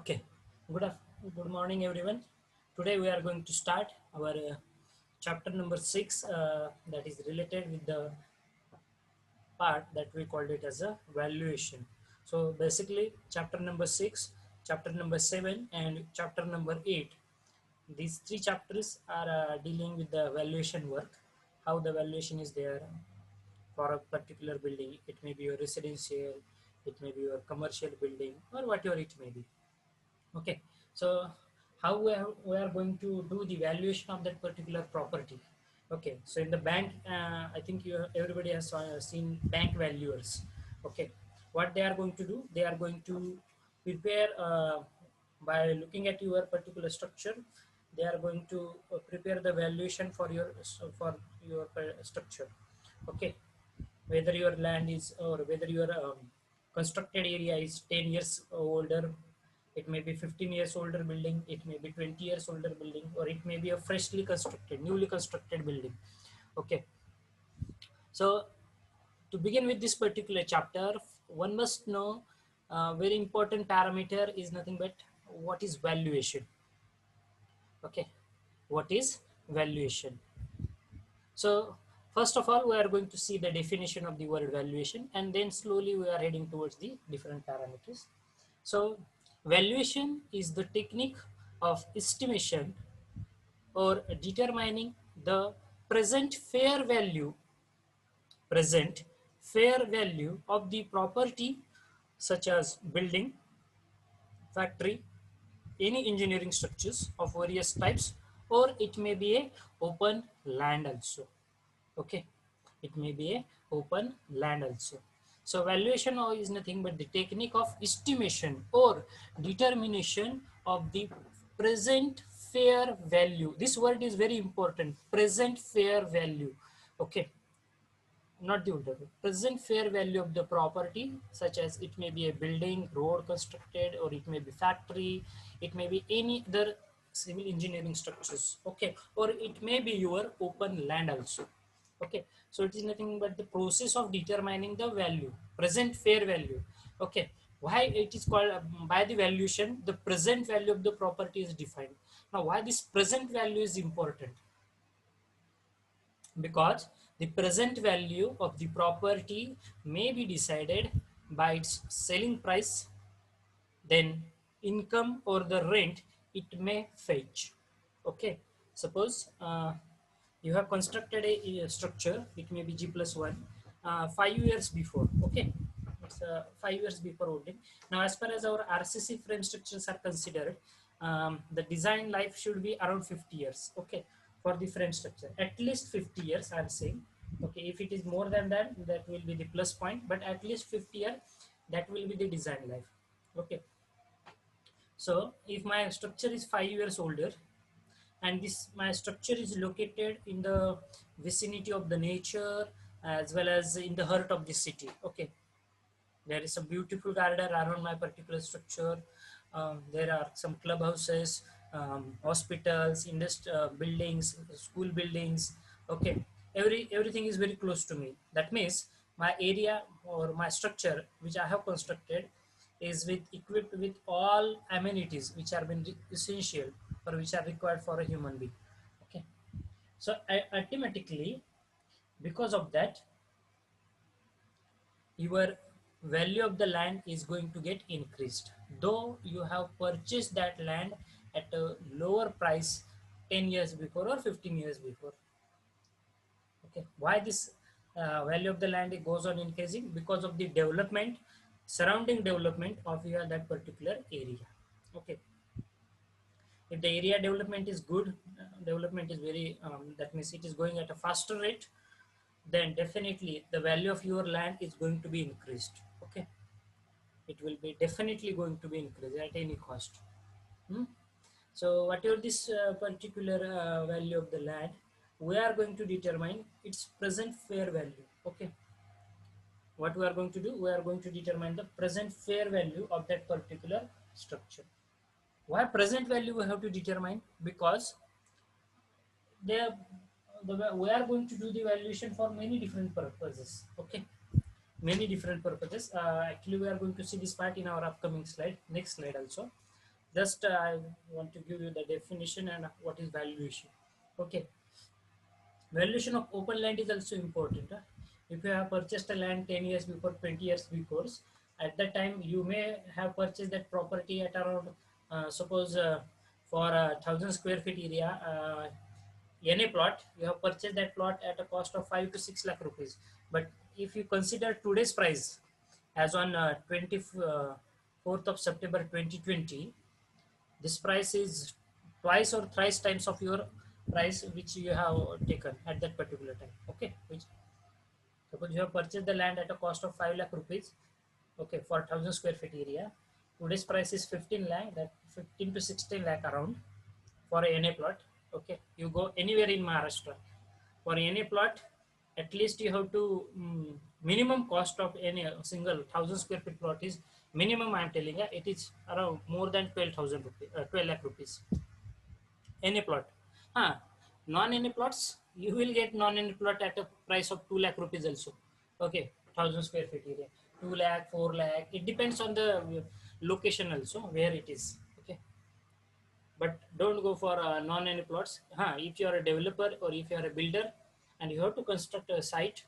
Okay, good morning, everyone. Today we are going to start our chapter number 6 that is related with the part that we called it as a valuation. So basically, chapter number 6, chapter number 7, and chapter number 8. These three chapters are dealing with the valuation work, how the valuation is there for a particular building. It may be your residential, it may be your commercial building, or whatever it may be. Okay, so how we are going to do the valuation of that particular property? Okay, so in the bank, I think everybody has seen bank valuers. Okay, what they are going to do? They are going to prepare by looking at your particular structure. They are going to prepare the valuation for your structure. Okay, whether your land is or whether your constructed area is 10 years older, it may be 15 years older building, it may be 20 years older building, or it may be a freshly constructed, newly constructed building. Okay, so to begin with this particular chapter, one must know very important parameter is nothing but what is valuation. Okay, what is valuation? So first of all, we are going to see the definition of the word valuation, and then slowly we are heading towards the different parameters. So valuation is the technique of estimation or determining the present fair value present fair value of the property, such as building, factory, any engineering structures of various types, or it may be a open land also. Okay, it may be a open land also. So valuation is nothing but the technique of estimation or determination of the present fair value. This word is very important, present fair value. Okay, not the older, present fair value of the property, such as it may be a building, road constructed, or it may be factory, it may be any other civil engineering structures. Okay, or it may be your open land also. Okay, so it is nothing but the process of determining the value, present fair value. Okay, why it is called by the valuation, the present value of the property is defined. Now why this present value is important? Because the present value of the property may be decided by its selling price, then income or the rent it may fetch. Okay, suppose you have constructed a structure, it may be G+1, 5 years before. Okay, it's 5 years before holding. Now as far as our RCC frame structures are considered, the design life should be around 50 years. Okay, for the frame structure, at least 50 years I'm saying. Okay, if it is more than that, that will be the plus point, but at least 50 years, that will be the design life. Okay, so if my structure is 5 years older, and this my structure is located in the vicinity of the nature as well as in the heart of the city. Okay, there is a beautiful garden around my particular structure. There are some clubhouses, hospitals, buildings, school buildings. Okay, everything is very close to me. That means my area or my structure, which I have constructed, is equipped with all amenities which are been essential or which are required for a human being. Okay, so automatically, because of that, your value of the land is going to get increased, though you have purchased that land at a lower price 10 years before or 15 years before. Okay, why this value of the land goes on increasing? Because of the development, surrounding development of your that particular area. Okay, if the area development is good, development is very that means it is going at a faster rate, then definitely the value of your land is going to be increased. Okay, it will be definitely going to be increased at any cost. Hmm? So whatever this particular value of the land, we are going to determine its present fair value. Okay, what we are going to do, we are going to determine the present fair value of that particular structure. Why present value we have to determine? Because they we are going to do the valuation for many different purposes. Okay, many different purposes. Actually we are going to see this part in our upcoming slide, next slide also. Just I want to give you the definition and what is valuation. Okay, valuation of open land is also important. If you have purchased a land 10 years before, 20 years before, at that time you may have purchased that property at around, suppose for a 1,000 square feet area, any plot, you have purchased that plot at a cost of 5 to 6 lakh rupees. But if you consider today's price, as on 24th of September 2020, this price is twice or thrice times of your price which you have taken at that particular time. Okay, which suppose you have purchased the land at a cost of 5 lakh rupees. Okay, for 1,000 square feet area. Today's price is 15 lakh, that 15 to 16 lakh around for a NA plot. Okay, you go anywhere in Maharashtra for any plot, at least you have to minimum cost of any single 1,000 square feet plot is minimum. I am telling you, it is around more than 12,000 rupees, 12 lakh rupees. Any plot. Non any plots, you will get non any plot at a price of 2 lakh rupees also. Okay, 1,000 square feet area, 2 lakh, 4 lakh. It depends on the location also where it is. Okay, but don't go for non any plots. If you are a developer or if you are a builder and you have to construct a site,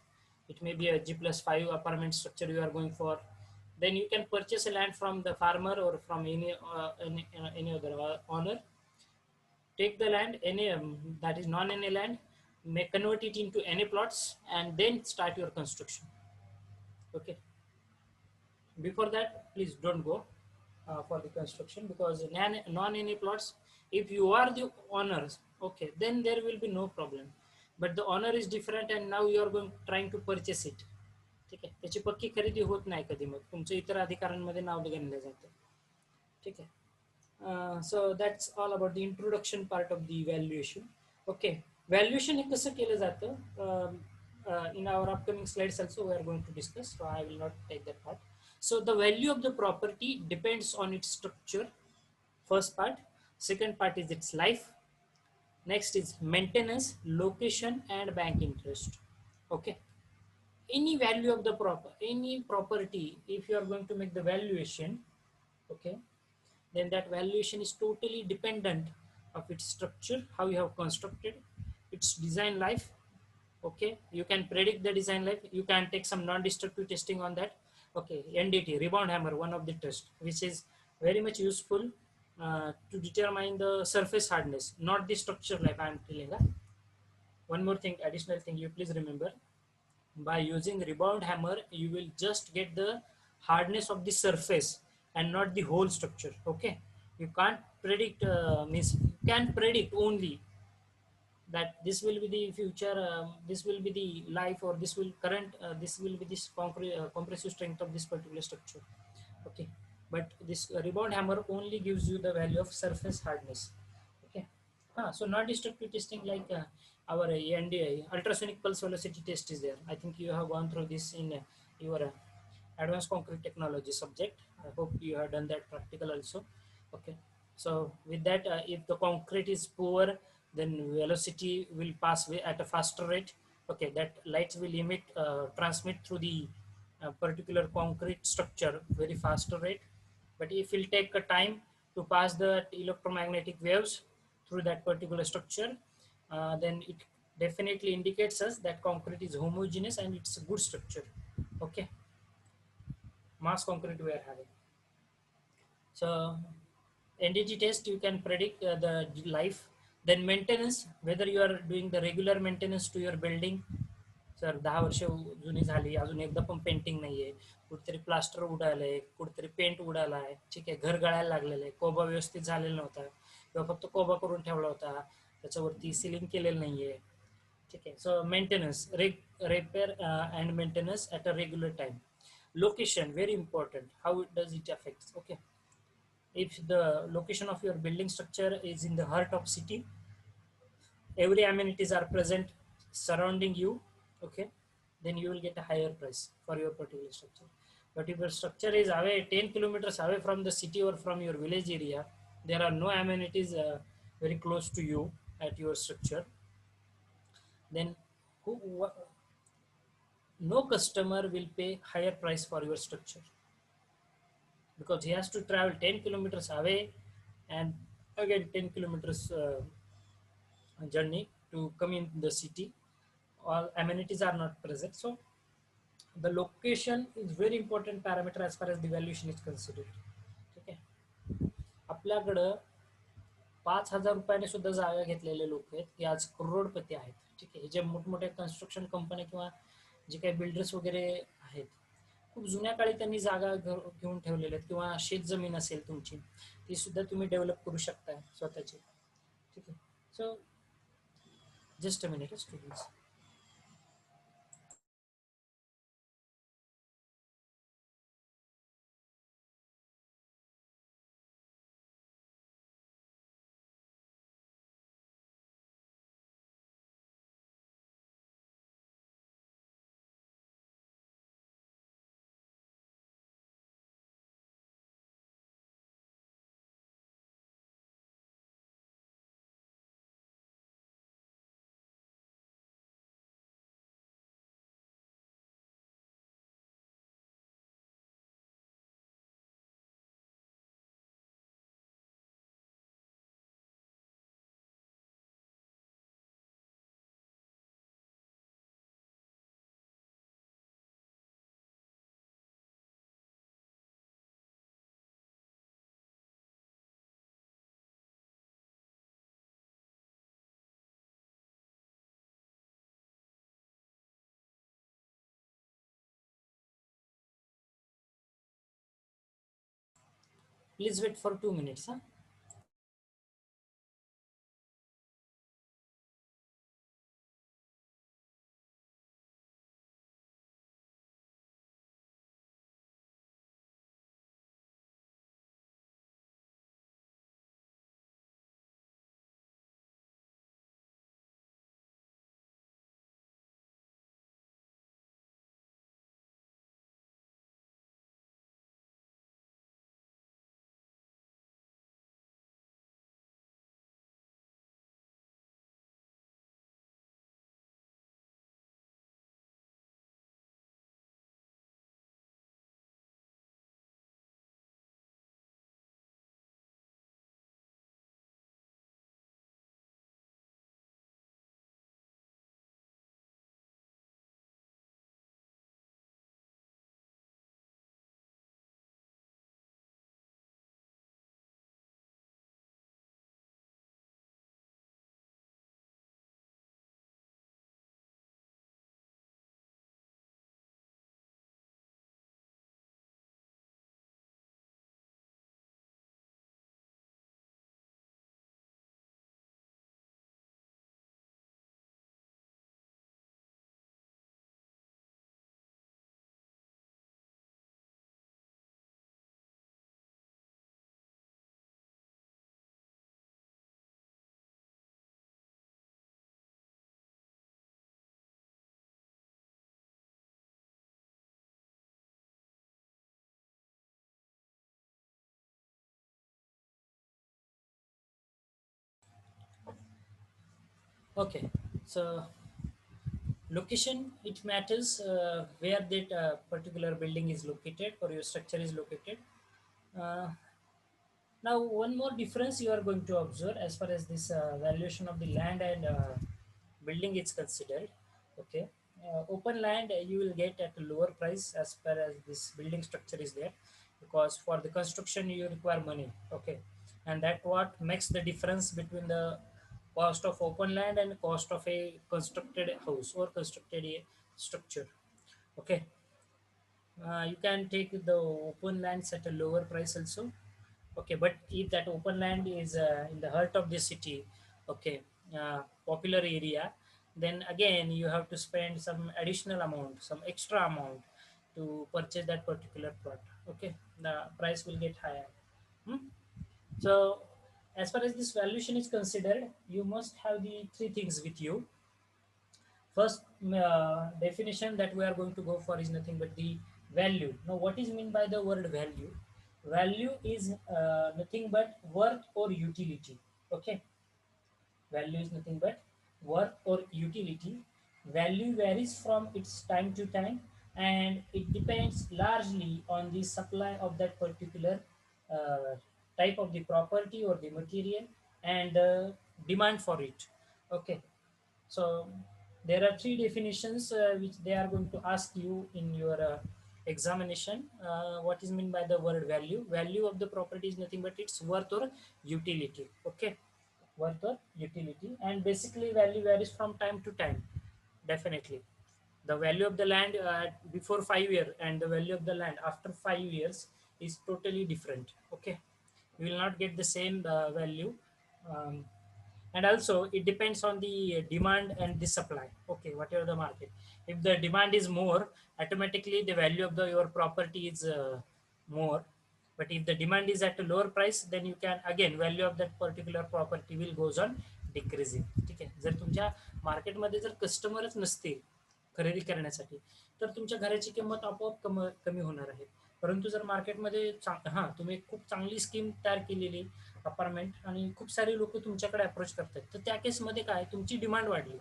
it may be a G+5 apartment structure you are going for, then you can purchase a land from the farmer or from any other owner. Take the land, any that is non any land, may convert it into any plots and then start your construction. Okay, before that please don't go for the construction, because non any plots, if you are the owners, okay, then there will be no problem. But the owner is different and now you are going trying to purchase it. ठीक आहे, त्याची पक्की खरेदी होत नाही कधी, मग तुमच्या इतर अधिकारांमध्ये नाव गणलं जातं. ठीक आहे. So that's all about the introduction part of the valuation. Okay, valuation हे कसं केलं जातं, in our upcoming slides also we are going to discuss, so I will not take that part. So the value of the property depends on its structure, first part. Second part is its life. Next is maintenance, location and bank interest. Okay, any value of the any property, if you are going to make the valuation, okay, then that valuation is totally dependent of its structure, how you have constructed, its design life. Okay, you can predict the design life, you can take some non-destructive testing on that. Okay, NDT, rebound hammer, one of the test which is very much useful to determine the surface hardness, not the structure life. I am telling you one more thing, additional thing you please remember, by using rebound hammer you will just get the hardness of the surface and not the whole structure. Okay, you can't predict, means you can predict only that this will be the future, this will be the life, or this will current, this will be this compressive strength of this particular structure. Okay, but this rebound hammer only gives you the value of surface hardness. Okay, so non-destructive testing like our ANDI, ultrasonic pulse velocity test is there. I think you have gone through this in your advanced concrete technology subject. I hope you have done that practical also. Okay, so with that, if the concrete is poor, then velocity will pass at a faster rate. Okay, that lights will emit, transmit through the particular concrete structure very faster rate. But if it will take a time to pass the electromagnetic waves through that particular structure, then it definitely indicates us that concrete is homogeneous and it's a good structure. Okay, mass concrete we are having. So NDT test, you can predict the life. Then maintenance, whether you are doing the regular maintenance to your building. Sir 10 वर्ष जुनी झाली, अजून एकदा पण painting नाहीये, कुठेतरी plaster उडालंय, कुठेतरी paint उडालाय, ठीक आहे, घर गळायला लागलेलं आहे, कोबा व्यवस्थित झालेला नव्हता किंवा फक्त कोबा करून ठेवला होता, त्याच्यावरती सिलिंग केलेलं नाहीये. ठीक आहे, सो maintenance, repair and maintenance at a regular time. Location, very important, how does it affect. Okay, if the location of your building structure is in the heart of city, every amenities are present surrounding you. Okay, then you will get a higher price for your particular structure. But if your structure is away 10 kilometers away from the city or from your village area, there are no amenities very close to you at your structure, then no customer will pay higher price for your structure, because he has to travel 10 kilometers away and again 10 kilometers journey to come in the city. All amenities are not present, so the location is very important parameter as far as the valuation is considered. ठीक आहे. आपल्याकडं 5,000 रुपयाने सुद्धा जागा घेतलेले लोक आहेत की आज करोडपती आहेत. ठीक आहे. हे जे मोठमोठ्या कन्स्ट्रक्शन कंपन्या किंवा जे काही बिल्डर्स वगैरे आहेत, खूप जुन्या काळी त्यांनी जागा घेऊन ठेवलेल्या आहेत किंवा शेत जमीन असेल तुमची, ती सुद्धा तुम्ही डेव्हलप करू शकता स्वतःची. ठीक आहे. So just a minute students. Please wait for 2 minutes. Huh? Okay. So location, it matters where that particular building is located or your structure is located. Uh, Now, one more difference you are going to observe as far as this valuation of the land and building is considered. Okay, open land you will get at a lower price as far as this building structure is there, because for the construction you require money. Okay, and that what makes the difference between the cost of open land and cost of a constructed house or constructed a structure. Okay, you can take the open lands at a lower price also. Okay, but if that open land is in the heart of the city, okay, popular area, then again you have to spend some additional amount, some extra amount to purchase that particular plot. Okay, the price will get higher. Hmm? So as far as this valuation is considered, you must have the three things with you. First definition that we are going to go for is nothing but the value. Now, what is mean by the word value? Value is nothing but worth or utility. Okay, value is nothing but worth or utility. Value varies from its time to time, and it depends largely on the supply of that particular uh, type of the property or the material, and demand for it. Okay, so there are three definitions which they are going to ask you in your examination. What is meant by the word value? Value of the property is nothing but its worth or utility. Okay, worth or utility, and basically value varies from time to time. Definitely, the value of the land before 5 years and the value of the land after 5 years is totally different. Okay, you will not get the same value. Um, and also it depends on the demand and the supply. Okay, whatever the market, if the demand is more, automatically the value of the your property is more. But if the demand is at a lower price, then you can again value of that particular property will goes on decreasing. ठीक आहे, जर तुमच्या मार्केटमध्ये जर कस्टमरच नसतील खरेदी करण्यासाठी, तर तुमच्या घराची किंमत आपोआप कमी होणार आहे. परंतु जर मार्केटमध्ये हां, तुम्ही खूप चांगली स्कीम तयार केलेली अपार्टमेंट आणि खूप सारे लोक तुमच्याकडे अप्रोच करतात, तर त्या केसमध्ये काय, तुमची डिमांड वाढली.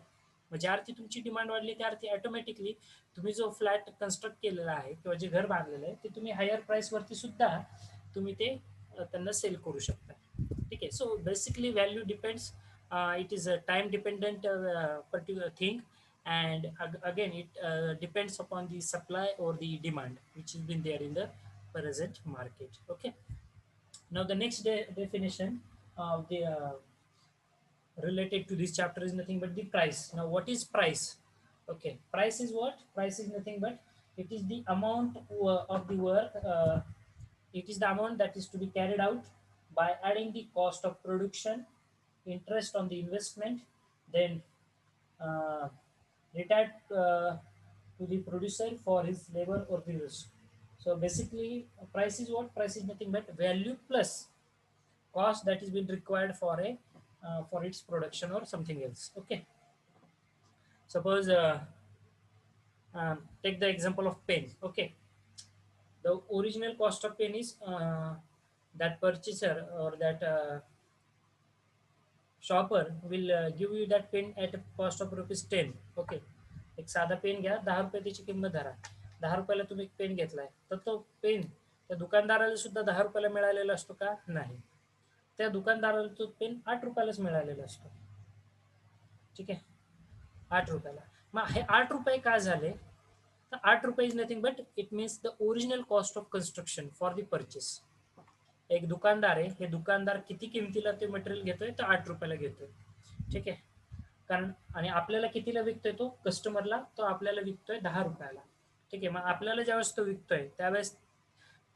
मग ज्या अर्थी तुमची डिमांड वाढली त्या अर्थी ऑटोमॅटिकली तुम्ही जो फ्लॅट कन्स्ट्रक्ट केलेला आहे किंवा जे घर बांधलेलं आहे ते तुम्ही हायर प्राईसवरती सुद्धा तुम्ही ते त्यांना सेल करू शकता. ठीक आहे, so basically value depends, it is a time dependent particular thing, and again it depends upon the supply or the demand which has been there in the present market. Okay, now the next definition of the related to this chapter is nothing but the price. Now what is price? Okay, price is what? Price is nothing but it is the amount of the work, it is the amount that is to be carried out by adding the cost of production, interest on the investment, then uh, retired to the producer for his labor or the risk. So basically, price is what? Price is nothing but value plus cost that is been required for its production or something else. Okay. Suppose take the example of pen. Okay. The original cost of pen is that purchaser or that shopper will give you that pen at a cost of ₹10. Okay, एक साधा pen घ्या, 10 रुपये त्याची किंमत धरा. 10 रुपयाला तुम्ही एक पेन घेतलाय, तर तो पेन त्या दुकानदाराला सुद्धा 10 रुपयाला मिळालेला असतो का? नाही. त्या दुकानदाराला तो पेन 8 रुपयालाच मिळालेला असतो. ठीक आहे, 8 रुपयाला. मग हे 8 रुपये का झाले? तर 8 रुपये is nothing but it means the original cost of construction for the purchase. एक दुकानदार आहे, हे दुकानदार किती किमतीला ते मटेरियल घेतोय? तर 8 रुपयाला घेतोय. ठीक आहे, कारण आणि आपल्याला कितीला विकतोय? तो कस्टमरला तो आपल्याला विकतोय 10 रुपयाला. ठीक आहे, मग आपल्याला ज्यावेळेस तो विकतोय त्यावेळेस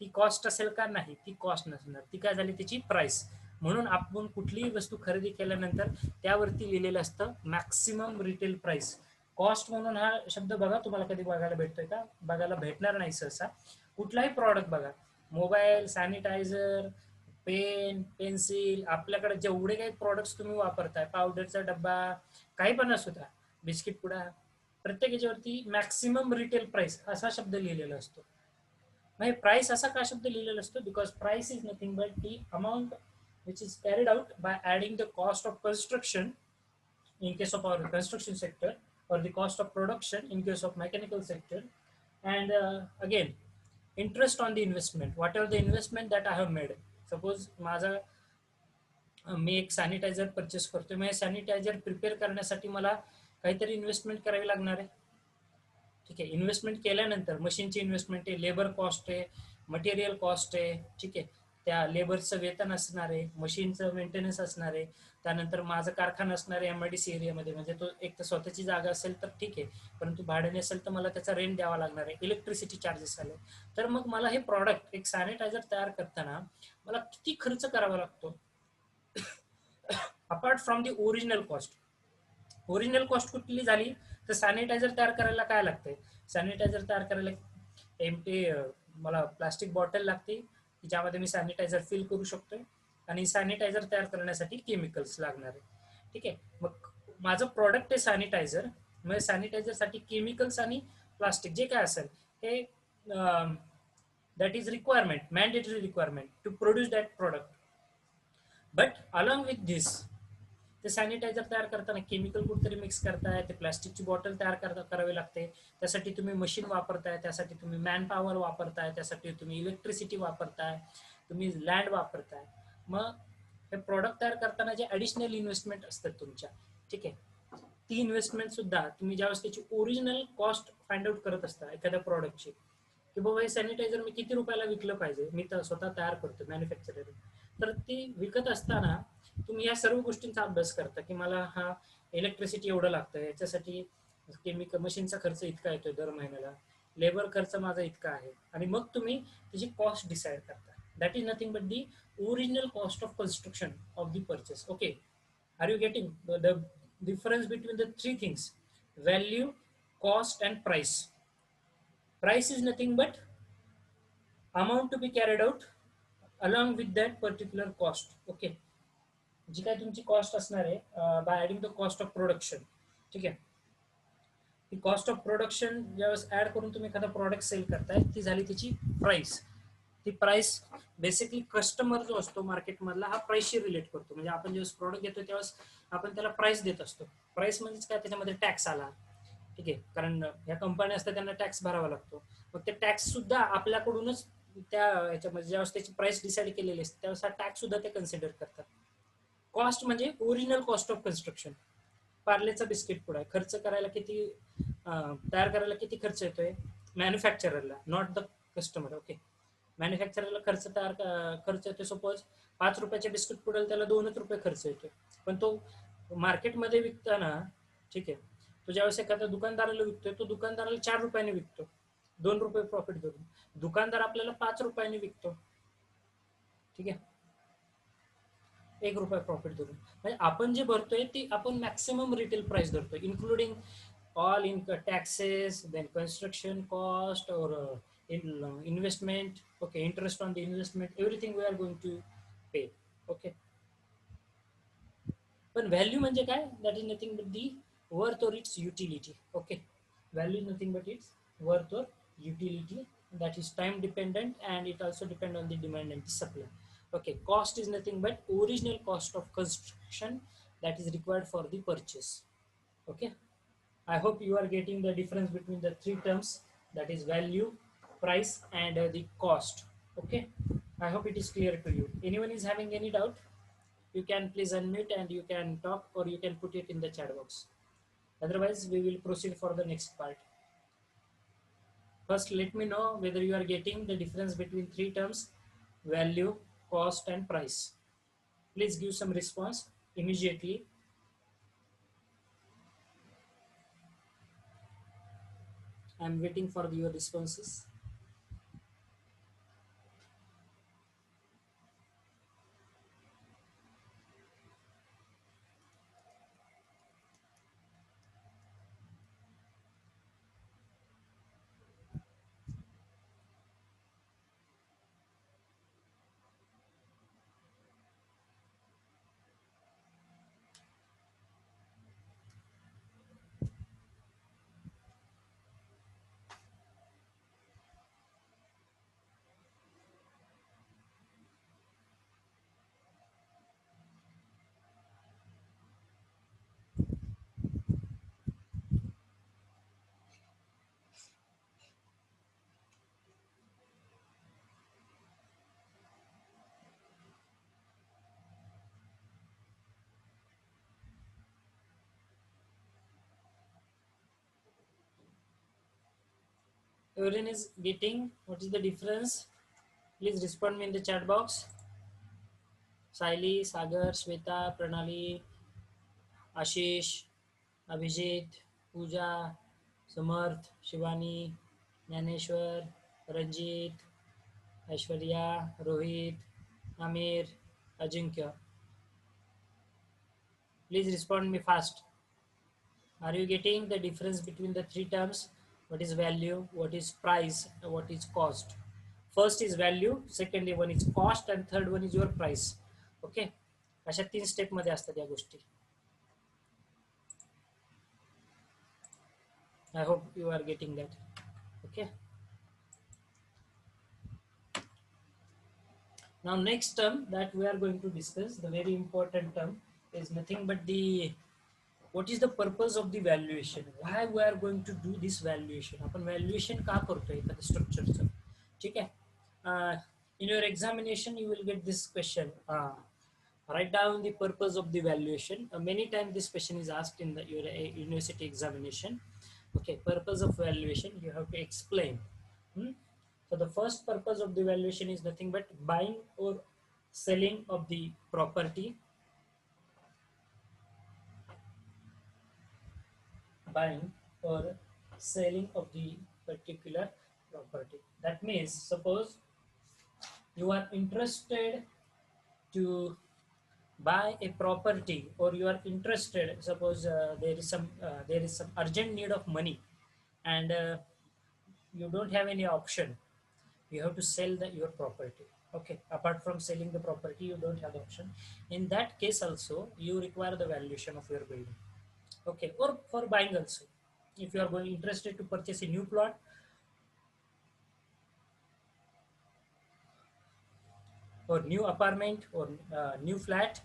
ती कॉस्ट असेल का? नाही, ती कॉस्ट नसणार. ती काय झाली? त्याची प्राइस. म्हणून आपण कुठलीही वस्तू खरेदी केल्यानंतर त्यावरती लिहिलेलं असतं मॅक्सिमम रिटेल प्राइस. कॉस्ट म्हणून हा शब्द बघा तुम्हाला कधी बघायला भेटतोय का? बघायला भेटणार नाही सहसा. कुठलाही प्रॉडक्ट बघा, मोबाईल, सॅनिटायझर, पेन, पेन्सिल, आपल्याकडे जेवढे काही प्रॉडक्ट्स तुम्ही वापरताय, पावडरचा डब्बा, काही पण असू द्या, बिस्किट पुडा, प्रत्येक याच्यावरती मॅक्सिमम रिटेल प्राइस असा शब्द लिहिलेला असतो. मग प्राइस असा का शब्द लिहिलेला असतो? Because price is nothing but the amount which is carried out by adding the cost of construction in case of our construction sector or the cost of production in case of mechanical sector, and again interest on the investment, whatever the investment that I have made. Suppose माझा मी एक sanitiser purchase करतोय, मग sanitiser prepare करण्यासाठी मला काहीतरी investment करावी लागणार आहे. ठीक आहे, इन्व्हेस्टमेंट केल्यानंतर मशीनची इन्व्हेस्टमेंट आहे, लेबर कॉस्ट आहे, मटेरियल कॉस्ट आहे. ठीक आहे, त्या लेबरचं वेतन असणार आहे, मशीनचं मेंटेनन्स असणार आहे, त्यानंतर माझा कारखाना असणार आहे MIDC एरियामध्ये. म्हणजे तो एक तर स्वतःची जागा असेल तर ठीक आहे, परंतु भाड्याने असेल तर मला त्याचा रेंट द्यावा लागणार आहे, इलेक्ट्रिसिटी चार्जेस आले. तर मग मला हे प्रॉडक्ट एक सॅनिटायझर तयार करताना मला किती खर्च करावा लागतो apart from the original cost. Original cost कुठली झाली? तर सॅनिटायझर तयार करायला काय लागतंय? सॅनिटायझर तयार करायला एमटी मला प्लास्टिक बॉटल लागते की ज्यामध्ये मी सॅनिटायझर फिल करू शकतोय, आणि सॅनिटायझर तयार करण्यासाठी केमिकल्स लागणार आहे. ठीक आहे, मग माझं प्रॉडक्ट आहे सॅनिटायझर, मग सॅनिटायझरसाठी केमिकल्स आणि प्लास्टिक जे काय असेल हे that is requirement, mandatory requirement to produce that product. But along with this ते सॅनिटायझर तयार करताना केमिकल कुठेतरी मिक्स करताय, ते प्लास्टिकची बॉटल तयार करावी लागते, त्यासाठी तुम्ही मशीन वापरताय, त्यासाठी तुम्ही मॅन पॉवर वापरताय, त्यासाठी तुम्ही इलेक्ट्रिसिटी वापरताय, तुम्ही लँड वापरताय. मग हे प्रॉडक्ट तयार करताना जे ॲडिशनल इन्व्हेस्टमेंट असतात तुमच्या, ठीक आहे, ती इन्व्हेस्टमेंट सुद्धा तुम्ही ज्यावेळेस त्याची ओरिजिनल कॉस्ट फाइंड आउट करत असता एखाद्या प्रॉडक्टची, की बाबा हे सॅनिटायझर मी किती रुपयाला विकलं पाहिजे, मी तर स्वतः तयार करतो मॅन्युफॅक्चरर, तर ती विकत असताना तुम्ही या सर्व गोष्टींचा अभ्यास करता, की मला हा इलेक्ट्रिसिटी एवढं लागतं, याच्यासाठी केमिकल मशीनचा खर्च इतका येतोय दर महिन्याला, लेबर खर्च माझा इतका आहे, आणि मग तुम्ही त्याची कॉस्ट डिसाईड करता. That is nothing but the original cost of construction of the purchase. Okay, are you getting the difference between the three things: value, cost and price. Price is nothing but amount to be carried out along with that particular cost. Okay, जी काय तुमची cost असणार आहे bye adding the cost of production, ठीक आहे, ती cost of production ज्यावेळेस add करून तुम्ही एखादा प्रॉडक्ट सेल करताय, ती झाली त्याची प्राइस. ती प्राइस बेसिकली कस्टमर जो असतो मार्केटमधला हा प्राइसशी रिलेट करतो. म्हणजे आपण ज्यावेळेस प्रॉडक्ट घेतो त्यावेळेस आपण त्याला प्राइस देत असतो. प्राइस म्हणजेच काय, त्याच्यामध्ये टॅक्स आला, ठीक आहे, कारण ह्या कंपन्या असतात त्यांना टॅक्स भरावा लागतो. मग ते टॅक्स सुद्धा आपल्याकडूनच त्या ह्याच्यामध्ये ज्यावेळेस त्याची प्राइस डिसाईड केलेली असते त्यावेळेस हा टॅक्स सुद्धा ते कन्सिडर करतात. कॉस्ट म्हणजे ओरिजिनल कॉस्ट ऑफ कन्स्ट्रक्शन. पार्लेचा बिस्किट पुडा खर्च करायला किती, तयार करायला किती खर्च येतोय मॅन्युफॅक्चररला, नॉट द कस्टमर. ओके, मॅन्युफॅक्चररला खर्च येतोय सपोज 5 रुपयाच्या बिस्किट पुडेल त्याला 2 रुपये खर्च येतोय, पण तो मार्केटमध्ये विकताना, ठीक आहे, तो ज्यावेळेस एखाद्या दुकानदाराला विकतोय तो दुकानदाराला 4 रुपयाने विकतो, 2 रुपये प्रॉफिट धरून. दुकानदार आपल्याला 5 रुपयाने विकतो, ठीक आहे, 1 रुपया प्रॉफिट धरून. म्हणजे आपण जे भरतोय ती आपण मॅक्सिमम रिटेल प्राइस धरतोय, including all in taxes, then construction cost or investment, okay, interest on the investment, everything we are going to pay. Okay, पण व्हॅल्यू म्हणजे काय, that is nothing but the worth or its utility. Okay, value is nothing but its worth or utility, that is time dependent and it also depend on the demand and the supply. Okay, cost is nothing but original cost of construction that is required for the purchase. Okay, I hope you are getting the difference between the three terms, that is value, price and the cost. Okay, I hope it is clear to you. Anyone is having any doubt, you can please unmute and you can talk or you can put it in the chat box. Otherwise, we will proceed for the next part. First, let me know whether you are getting the difference between three terms: value, cost and price. Please give some response immediately. I am waiting for your responses. Everyone is getting what is the difference? Please respond me in the chat box. Saili, Sagar, Shweta, Pranali, Ashish, Abhijit, Pooja, Samarth, Shivani, Jnaneshwar, Ranjit, Aishwarya, Rohit, Amir, Ajinkya. Please respond me fast. Are you getting the difference between the three terms? What is value, what is price, and what is cost? First is value, second one is cost, and third one is your price. Okay, अशा 3 step मध्ये असतात या गोष्टी. I hope you are getting that. Okay, now next term that we are going to discuss, the very important term, is nothing but the what is the purpose of the valuation, why we are going to do this valuation. आपण valuation का करतोय एखाद्या स्ट्रक्चरचं, ठीक आहे. In your examination, you will get this question. Write down the purpose of the valuation. Many times this question is asked in your university examination. Okay, purpose of valuation, you have to explain. Hmm? So the first purpose of the valuation is nothing but buying or selling of the property. Buying or selling of the particular property. That means, suppose you are interested to buy a property, or you are interested, suppose there is some urgent need of money, and you don't have any option, you have to sell your property. Okay, apart from selling the property, you don't have the option. In that case also, you require the valuation of your building. Okay, or for buying also, if you are going interested to purchase a new plot or new apartment or new flat,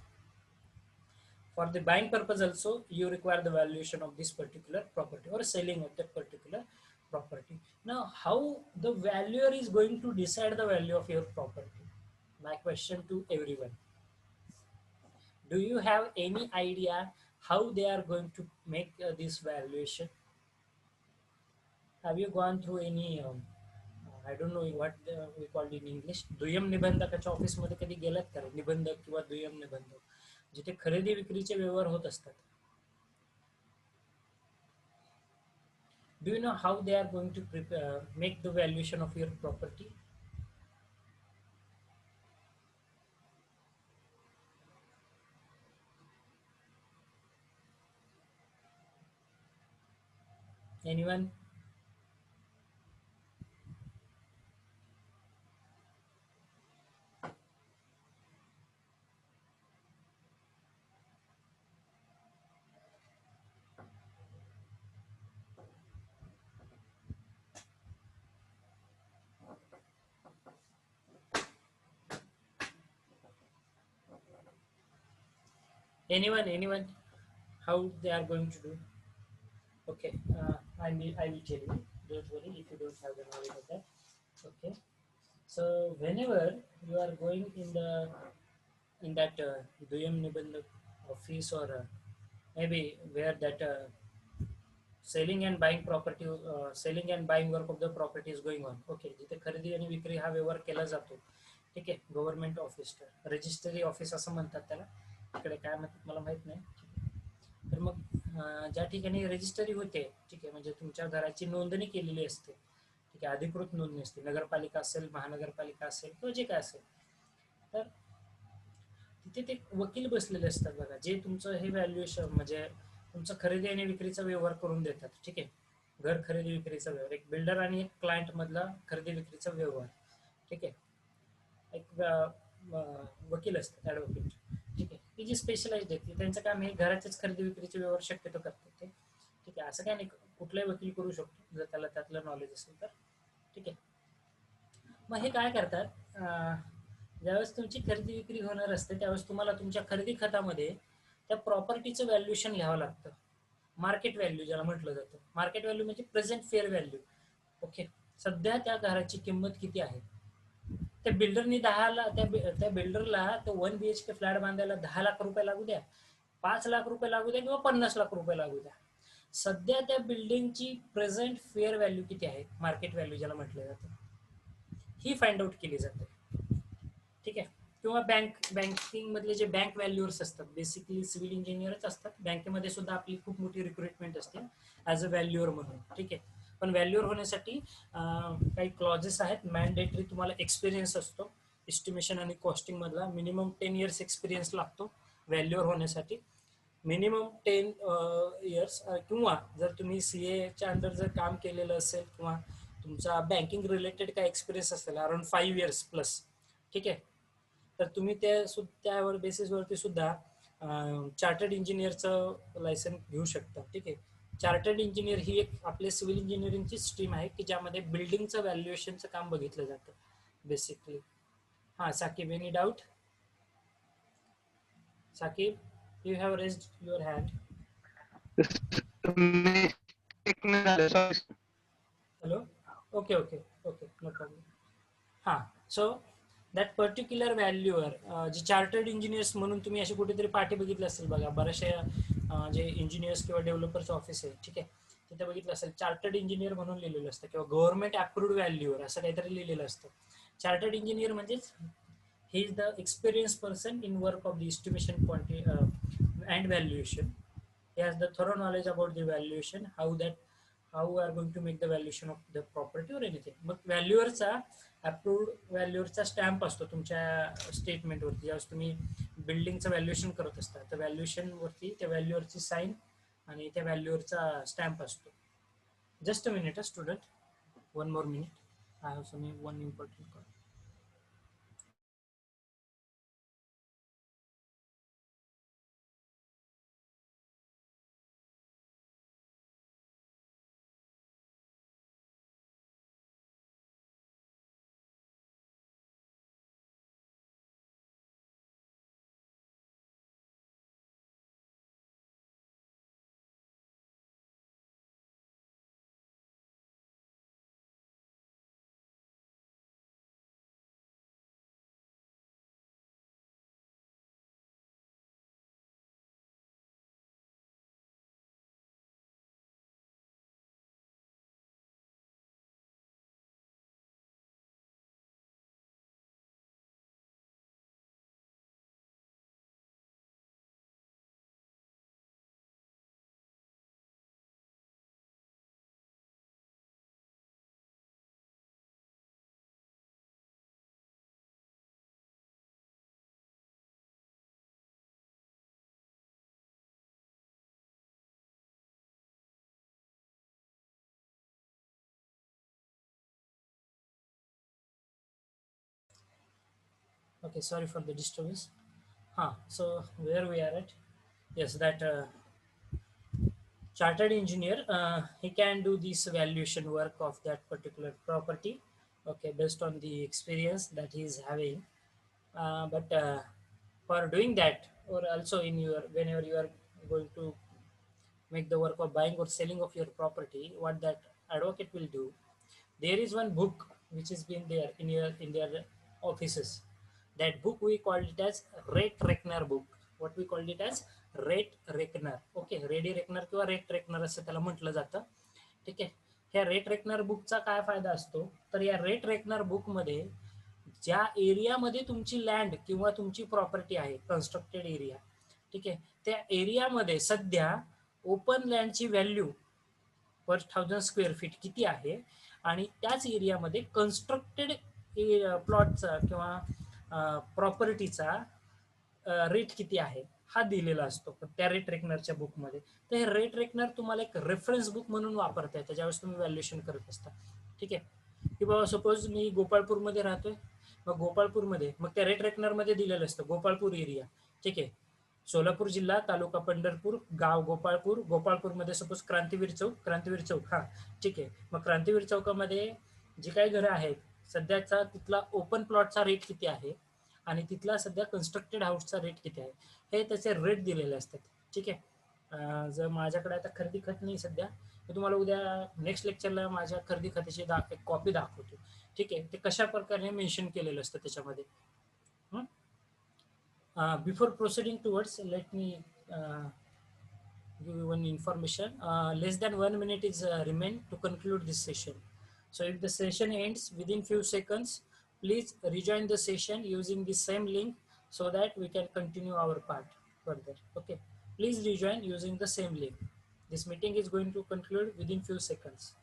for the buying purpose also, you require the valuation of this particular property or selling of that particular property. Now, how the valuer is going to decide the value of your property? My question to everyone. Do you have any idea how they are going to make this valuation? Have you gone through any I don't know what we call in English, दुय्यम निबंधकाच्या ऑफिसमध्ये कधी गेलात का? निबंधक किंवा दुय्यम निबंधक जिथे खरेदी विक्रीचे व्यवहार होत असतात. Do you know how they are going to make the valuation of your property? Anyone? Anyone? Anyone? How they are going to do? Okay, I will tell you. Don't worry if you don't have the knowledge of that. Okay. So whenever you are going in that Duyam Nibandh office, or maybe where that selling and buying work of the property is going on. Okay, जिथे खरेदी आणि विक्री हा व्यवहार केला जातो. ठीक आहे, गव्हर्नमेंट ऑफिस, रजिस्ट्री ऑफिस असं म्हणतात त्याला, इकडे काय म्हणतात मला माहित नाही. तर मग ज्या ठिकाणी रजिस्ट्री होते, ठीक आहे, म्हणजे तुमच्या घराची नोंदणी केलेली असते, ठीक आहे, अधिकृत नोंदणी असते, नगरपालिका असेल, महानगरपालिका असेल किंवा जे काय असेल, तर तिथे ते वकील बसलेले असतात बघा, जे तुमचं हे व्हॅल्युएशन म्हणजे तुमचं खरेदी आणि विक्रीचा व्यवहार करून देतात. ठीक आहे, घर खरेदी विक्रीचा व्यवहार, एक बिल्डर आणि एक क्लायंट मधला खरेदी विक्रीचा व्यवहार. ठीक आहे, एक वकील असतात, ॲडव्होकेट. ठीक आहे, ती जी स्पेशलाइज्ड आहे, त्यांचं काम हे घराचेच खरेदी विक्रीचे व्यवहार शक्यतो करतात ते. ठीक आहे, असं काय नाही, कुठलाही वकील करू शकतो जर त्याला त्यातलं नॉलेज असेल तर. ठीक आहे, मग हे काय करतात, ज्यावेळेस तुमची खरेदी विक्री होणार असते त्यावेळेस तुम्हाला तुमच्या खरेदी खतामध्ये त्या प्रॉपर्टीचं व्हॅल्युएशन घ्यावं लागतं. मार्केट व्हॅल्यू ज्याला म्हटलं जातं, मार्केट व्हॅल्यू म्हणजे प्रेझेंट फेअर व्हॅल्यू. ओके, सध्या त्या घराची किंमत किती आहे. त्या बिल्डरनी त्या बिल्डरला तो 1 BHK फ्लॅट बांधायला 10 लाख रुपये लागू द्या, 5 लाख रुपये लागू द्या किंवा 50 लाख रुपये लागू द्या, सध्या त्या बिल्डिंगची प्रेझेंट फेअर व्हॅल्यू किती आहे, मार्केट व्हॅल्यू ज्याला म्हटलं जातं, ही फाइंड आउट केली जाते. ठीक आहे, किंवा बँकिंग मधले जे बँक व्हॅल्युअर्स असतात, बेसिकली सिव्हिल इंजिनियरच असतात, बँकेमध्ये सुद्धा आपली खूप मोठी रिक्रुटमेंट असते ॲज अ व्हॅल्युअर म्हणून. ठीक आहे, पण व्हॅल्युअर होण्यासाठी काही क्लॉजेस आहेत. मॅन्डेटरी तुम्हाला एक्सपिरियन्स असतो एस्टिमेशन आणि कॉस्टिंग मधला, मिनिमम 10 years एक्सपिरियन्स लागतो व्हॅल्युअर होण्यासाठी, मिनिमम 10 years. किंवा जर तुम्ही CA च्या अंडर जर काम केलेलं असेल किंवा तुमचा बँकिंग रिलेटेड काय एक्सपिरियन्स असेल अराउंड 5 years प्लस, ठीक आहे, तर तुम्ही त्यावर बेसिसवरती सुद्धा चार्टर्ड इंजिनियरचं लायसन घेऊ शकता. ठीक आहे, चार्टर्ड इंजिनियर ही एक आपल्या सिव्हिल इंजिनिअरिंगची स्ट्रीम आहे की ज्यामध्ये बिल्डिंगचं व्हॅल्युएशनचं काम बघितलं जातं बेसिकली. हां, Saqib, any doubt? Saqib, you have raised your hand. Hello, okay okay okay, no problem. हां, सो दॅट पर्टिक्युलर व्हॅल्यूवर जे चार्टर्ड इंजिनियर्स म्हणून तुम्ही असे कुठेतरी पाठी बघितलं असेल बघा, बऱ्याचशा जे इंजिनियर्स किंवा डेव्हलपर्स ऑफिस आहे, ठीक आहे, तिथे बघितलं असेल चार्टर्ड इंजिनियर म्हणून लिहिलेलं असतं किंवा गव्हर्नमेंट अप्रूव्ड व्हॅल्यूवर असं काहीतरी लिहिलेलं असतं. चार्टर्ड इंजिनियर म्हणजेच he is the experienced person in work of the estimation quantity and valuation. He has the thorough knowledge about the valuation, how we are going to make the valuation of the property or anything. मग व्हॅल्युअरचा approved व्हॅल्युअरचा stamp असतो तुमच्या स्टेटमेंटवरती. ज्यावेळेस तुम्ही बिल्डिंगचं valuation करत असता तर व्हॅल्युएशनवरती त्या व्हॅल्युअरची साईन आणि त्या व्हॅल्युअरचा स्टॅम्प असतो. Just a minute student, one more minute, I have some one important call. Okay, sorry for the disturbance. So where we are at? Yes, that chartered engineer, he can do this valuation work of that particular property, okay, based on the experience that he is having. But for doing that, or also in your whenever you are going to make the work of buying or selling of your property, what that advocate will do, there is one book which has been there in their offices. That book we called it as rate reckoner book. What we called it as rate reckoner. Okay, ready reckoner किंवा rate reckoner असं त्याला म्हटलं जातं. ठीक आहे. ह्या rate reckoner बुकचा काय फायदा असतो, तर या रेट रेकनर बुकमध्ये ज्या एरियामध्ये तुमची लँड किंवा तुमची प्रॉपर्टी आहे, कन्स्ट्रक्टेड एरिया, ठीक आहे, त्या एरियामध्ये सध्या ओपन लँडची व्हॅल्यू पर 1000 स्क्वेअर फीट किती आहे आणि त्याच एरियामध्ये कन्स्ट्रक्टेड प्लॉटचा किंवा प्रॉपर्टीचा रेट किती आहे हा दिलेला असतो त्या रेट रेकनरच्या बुकमध्ये. तर हे रेट रेकनर तुम्हाला एक रेफरन्स बुक म्हणून वापरता येतं ज्यावेळेस तुम्ही व्हॅल्युएशन करत असता. ठीक आहे, की बाबा सपोज मी गोपाळपूरमध्ये राहतोय, मग गोपाळपूरमध्ये मग त्या रेट रेकनरमध्ये दिलेलं असतं गोपाळपूर एरिया. ठीक आहे, सोलापूर जिल्हा, तालुका पंढरपूर, गाव गोपाळपूर, गोपाळपूरमध्ये सपोज क्रांतीवीर चौक हा. ठीक आहे, मग क्रांतीवीर चौकामध्ये जी काही घरं आहेत सध्याचा तिथला ओपन प्लॉटचा रेट किती आहे आणि तिथला सध्या कन्स्ट्रक्टेड हाऊसचा रेट किती आहे हे त्याचे रेट दिलेले असतात. ठीक आहे, जर माझ्याकडे आता खरेदी खत नाही सध्या, मी तुम्हाला उद्या नेक्स्ट लेक्चरला माझ्या खरेदी खताची एक कॉपी दाखवतो. ठीक आहे, ते कशा प्रकारे मेन्शन केलेलं असतं त्याच्यामध्ये. Before proceeding towards, let me give you one information. Less than 1 minute is remain to conclude this session. So if the session ends within few seconds, please rejoin the session using the same link so that we can continue our part further. Okay, please rejoin using the same link. This meeting is going to conclude within few seconds.